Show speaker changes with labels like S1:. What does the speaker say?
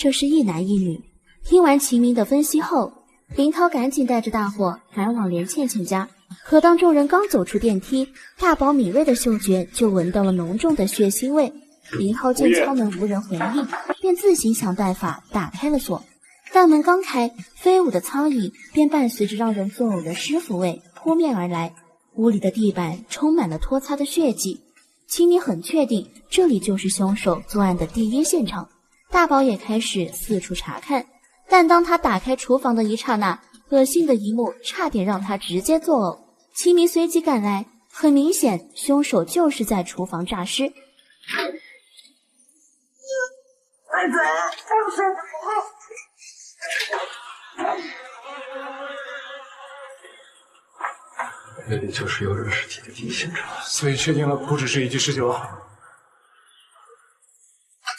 S1: 这是一男一女。听完秦明的分析后，林涛赶紧带着大伙赶往连倩倩家。可当众人刚走出电梯，大宝敏锐的嗅觉就闻到了浓重的血腥味。林涛见敲门无人回应，便自行想办法打开了锁。大门刚开，飞舞的苍蝇便伴随着让人作呕的尸腐味扑面而来。屋里的地板充满了拖擦的血迹，秦明很确定这里就是凶手作案的第一现场。大宝也开始四处查看，但当他打开厨房的一刹那，恶心的一幕差点让他直接作呕。秦明随即赶来，很明显凶手就是在厨房诈尸。
S2: 这里就是有人尸体的第一现场，
S3: 所以确定了不只是一具19号。